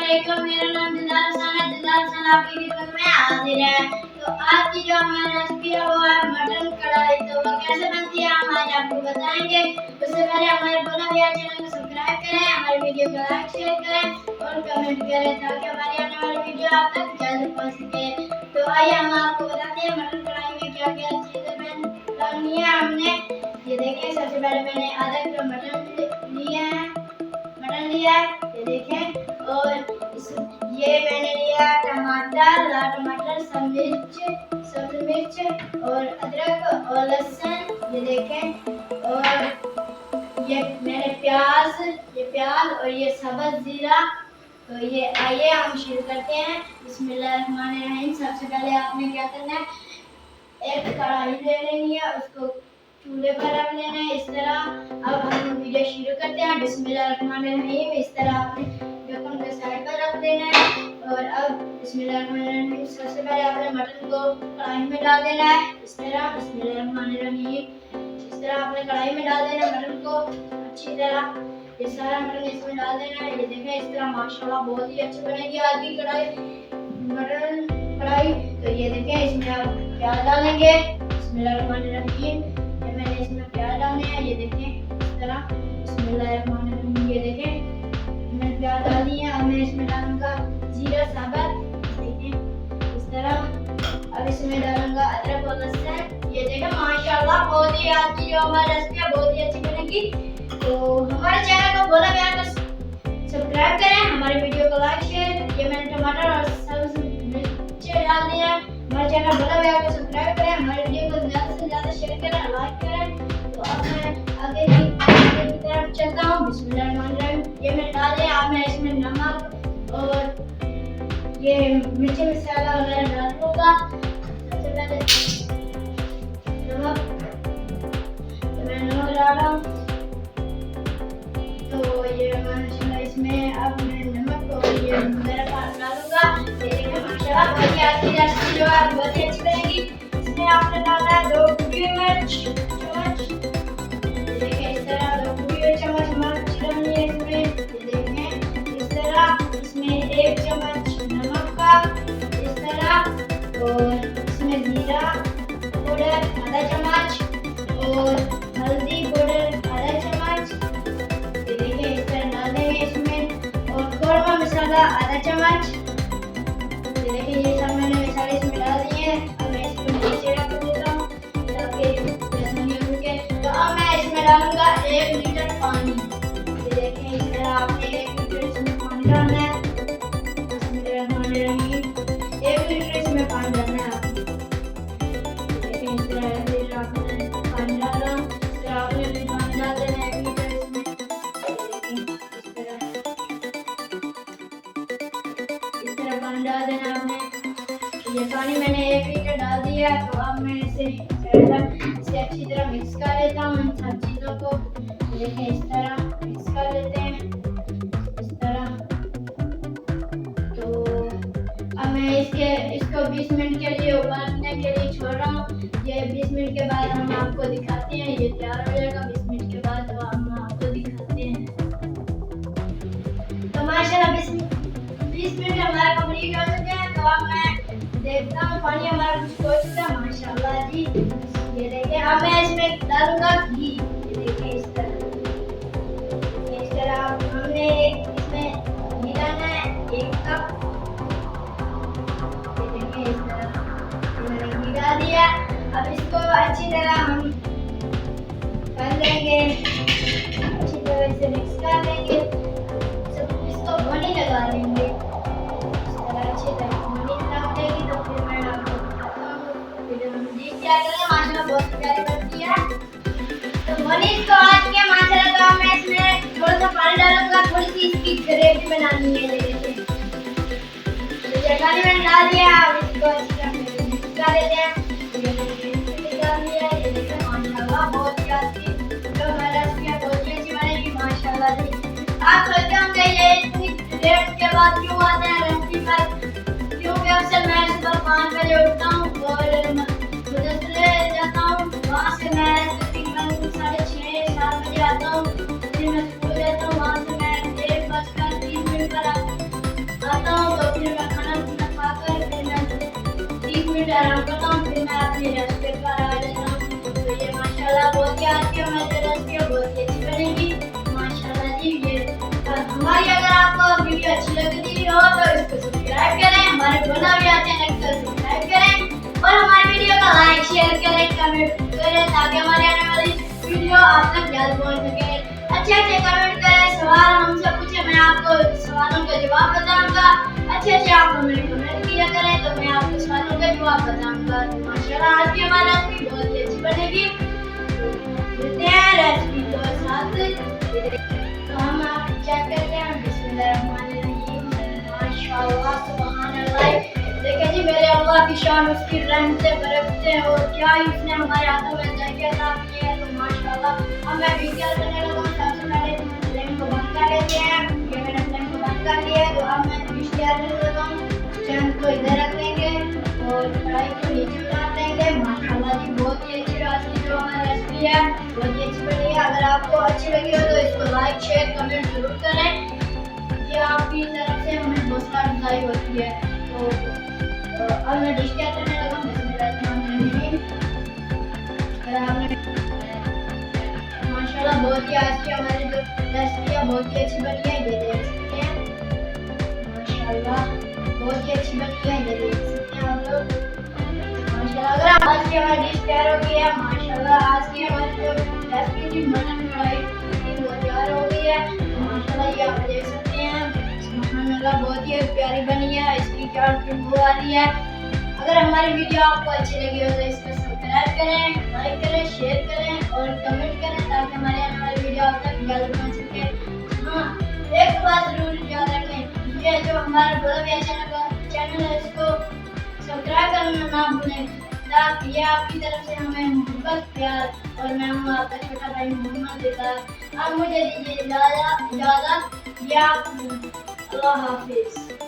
अस्सलामुअलैकुम, मेरा नाम दिलदार हसन है। दिलदार हसन आपकी खिदमत में हाजिर है। तो आज की जो हमारी रेसिपी है वो है मटन कढ़ाई। तो वो कैसे बनती है हम आज आपको बताएंगे। उससे पहले हमारे बोला गया चैनल को सब्सक्राइब करें, हमारी वीडियो को लाइक शेयर करें और कमेंट करें ताकि हमारी आने वाली वीडियो आप तक जल्द पहुंच सके। तो आइए हम आपको बताते हैं मटन कढ़ाई में क्या क्या चीजें डालनी है हमने। ये देखिए, सबसे पहले मैंने आधा किलो मटन लिया है, ये देखें। और ये मैंने लिया टमाटर, लाल टमाटर, सब्ज मिर्च और अदरक और लहसुन, ये देखें। और ये मैंने प्याज और ये सब्ज जीरा। तो ये आइए हम शुरू करते हैं। बिस्मिल्लाहिर्रहमानिर्रहीम। सबसे पहले आपने क्या करना है, एक कढ़ाई ले लेनी है, उसको चूल्हे पर रख लेना है इस तरह। अब हम वीडियो शुरू करते हैं। बिस्मिल्लाहिर्रहमानिर्रहीम। इस तरह आपने ढक्कन को साइड पर रख देना है। और अब बिस्मिल्लाहिर्रहमानिर्रहीम, सबसे पहले आपने मटन को कढ़ाई में डाल देना है इस तरह। बिस्मिल्लाहिर्रहमानिर्रहीम, इस तरह आपने कढ़ाई में डाल देना है मटन को अच्छी तरह। ये सारा मटन इसमें डाल देना है। ये देखें, इस तरह माशाल्लाह बहुत ही अच्छी बनेगी आज की मटन कढ़ाई। तो ये देखें, इसमें आप प्याज डालेंगे। बिस्मिल्लाहिर्रहमानिर्रहीम, मैंने इसमें प्याज डालने हैं, ये देखें इस तरह। बिस्मिल्लाहिर्रहमानिर्रहीम, ये देखें मैंने प्याज डाल दिए। अब मैं इसमें डालूंगा जीरा साबुत, देखें इस तरह। अब इसमें डालूंगा अदरक और लहसुन। ये देखें माशाल्लाह बहुत ही आज की जो हमारी रेसिपी है बहुत ही अच्छी बनेगी। तो हमारे चैनल को बोला गया तो सब्सक्राइब करें, हमारे वीडियो को लाइक शेयर। ये मैंने टमाटर और सब्ज मिर्च डाल दिया। हमारे चैनल बोला गया तो सब्सक्राइब करें, हमारे वीडियो को ज़्यादा से ज़्यादा शेयर करें, लाइक करें। तो अब मैं आगे की तरफ चलता हूँ। बिस्मिल्लाहिर्रहमानिर्रहीम, ये मैं डाल दिया। अब मैं इसमें नमक और ये मिर्ची मसाला वगैरह डाल दूँगा। सबसे पहले नमक, तो मैं नमक डाल रहा हूँ। तो ये माशाल्लाह इसमें अब मैं नमक और ये वगैरह डालूंगा। ये देखिए माशाल्लाह बहुत ही अच्छी रेसिपी जो है बहुत ही अच्छी बनेगी। इसमें आपने डालना है 2 कुटी मिर्च चम्मच। ये देखिए इस तरह 2 कुटी चम्मच मिर्च डालनी है इसमें। ये देखें इस तरह। इसमें 1 चम्मच नमक का इस तरह। और इसमें जीरा पाउडर आधा चम्मच और हल्दी पाउडर आधा चम्मच। ये देखिए इस तरह डाल देंगे इसमें। और कौरमा मसाला आधा चम्मच। ये देखिए ये सब मैंने मसाले इसमें डाल दिए हैं। अब मैं इसको नीचे रख देता हूँ ताकि आसानी होके। तो अब मैं इसमें डालूंगा 1 लीटर पानी। ये देखिए इस तरह आपने 1 लीटर इसमें पानी डालना है। बिस्मिल्लाहिर्रहमानिर्रहीम, 1 लीटर इसमें पानी डालना है आपने। देखिए इस तरह 1 लीटर आपने पानी डाल रहा हूँ। इस तरह आपने भी पानी डाल देना है 1 लीटर इसमें। इस तरह पानी डाल देना आपने। ये पानी मैंने 1 लीटर डाल दिया। तो अब मैं इसे अच्छी तरह मिक्स कर लेता हूँ इन सब चीज़ों को। देखिए इस तरह मिक्स कर लेते हैं इस तरह। तो अब मैं इसको 20 मिनट के लिए उबालने के लिए छोड़ रहा हूँ। ये 20 मिनट के बाद हम आपको दिखाते हैं। ये तैयार हो जाएगा 20 मिनट के बाद। तो हम आपको दिखाते हैं। तो माशाल्लाह 20 मिनट हमारा कंप्लीट हो चुके हैं। तो अब मैं देखता हूँ पानी हमारा कुछ हो चुका है माशाल्लाह जी। ये देखिए अब मैं इसमें डालूंगा घी। ये देखिए इस तरह हमने इसमें घी डालना है 1 कप। ये देखिए इस तरह मैंने घी डाल दिया। अब इसको अच्छी तरह हम कर लेंगे, अच्छी तरह से मिक्स कर लेंगे। इसको भुनी लगा लेंगे इस तरह अच्छी तरह भुनी लग जाएगी। तो फिर मैं आपको बताता हूँ वीडियो में देख क्या करें। माशाल्लाह बहुत प्यारी बनती है। तो भुनी इसको आज के माशाल्लाह। तो मैं इसमें थोड़ा सा पानी डालूंगा, थोड़ी सी इसकी ग्रेवी बनानी है। ये देखिए तो ये पानी मैंने डाल दिया। अब इसको अच्छी तरह मिक्स कर लेते हैं। ये देखिए डाल दिया। ये देखिए माशाल्लाह बहुत ही अच्छी जो हमारी रेसिपी है बहुत ही अच्छी बनेगी माशाल्लाह जी। आप सोचते होंगे ये इतनी लेट के बाद क्यों आते हैं रेसिपी पर, क्योंकि अक्सर मैं सुबह 5 बजे उठता हूँ और मदरसे जाता हूँ। वहाँ से मैं तकरीबन 6:30-7 बजे आता हूँ। फिर मैं स्कूल जाता हूँ। वहाँ से मैं 1:30 पर मिनट आराम करता हूँ, फिर मैं अपनी रेसिपी पर आ जाता हूँ। तो ये माशाल्लाह बहुत ही आज की हमारी रेसिपी बहुत ही अच्छी बनेगी माशाल्लाह जी। ये हमारी अगर आपको वीडियो अच्छी लगती हो तो इसको सब्सक्राइब करें, हमारे बना भी आते हैं तो सब्सक्राइब करें और हमारी वीडियो का लाइक शेयर करें कमेंट करें ताकि हमारी आने वाली वीडियो आप तक जल्द पहुंच सके। अच्छे अच्छे कमेंट करें, सवाल हमसे पूछे, मैं आपको सवालों का जवाब बताऊंगा। अच्छे अच्छे आप हमें कमेंट किया करें तो मैं आपको सवालों का जवाब बताऊंगा। तो माशाल्लाह आज की हमारी रेसिपी बहुत ही अच्छी बनेगी। मिलते हैं रेसिपी के साथ। तो हम आप चेक करते हैं। बिस्मिल्लाहिर्रहमानिर्रहीम। माशाल्लाह सुभान अल्लाह। देखिए जी मेरे अल्लाह की शान उसकी रहमत से बरकते हैं और क्या ही उसने हमारे हाथों में जायके अता किए हैं। तो माशाल्लाह अब मैं वीडियो करने लगा हूं। सबसे पहले फ्लेम को बंद कर लेते हैं। ये मैंने फ्लेम को बंद कर लिया है। तो अब मैं डिश तैयार करने लगा हूं। चैन को इधर रख देंगे और कढ़ाई को नीचे उतार देंगे। माशाल्लाह जी बहुत ही अच्छी आज की जो हमारी रेसिपी है बहुत ही अच्छी बनी है। अगर आपको अच्छी लगी हो तो इसको लाइक शेयर कमेंट जरूर करें, ये आपकी तरफ से हमें हौसला अफजाई होती है। तो अब मैं डिश तैयार करने लगा हूँ। माशाल्लाह बहुत ही आज की हमारी जो रेसिपी है बहुत ही अच्छी बनी है, ये देख सकते हैं। माशाल्लाह बहुत ही अच्छी बनी है, ये देख सकते हैं आप लोग। माशाल्लाह अगर आज की हमारी डिश तैयार हो गई है। माशाल्लाह आज की हमारी जो रेसिपी थी मटन कढ़ाई वो तैयार हो गई है। माशाल्लाह ये आप देख सकते हैं। माशाल्लाह बहुत ही प्यारी बनी है, इसकी क्या खुशबू आ रही है। अगर हमारी वीडियो आपको अच्छी लगी हो तो इसको सब्सक्राइब करें, लाइक करें, शेयर करें और कमेंट करें ताकि हमारी आने वाली वीडियो आप तक जल्द पहुंच सके। हाँ एक बात जरूर याद रखें, ये जो हमारा बड़ा भैया चैनल है इसको सब्सक्राइब करना ना भूलें ताकि ये आपकी तरफ से हमें मोहब्बत प्यार और मैं हूँ आपका छोटा भाई मोहम्मद इकबाल। अब मुझे दीजिए इजाज़त। अल्लाह हाफिज़।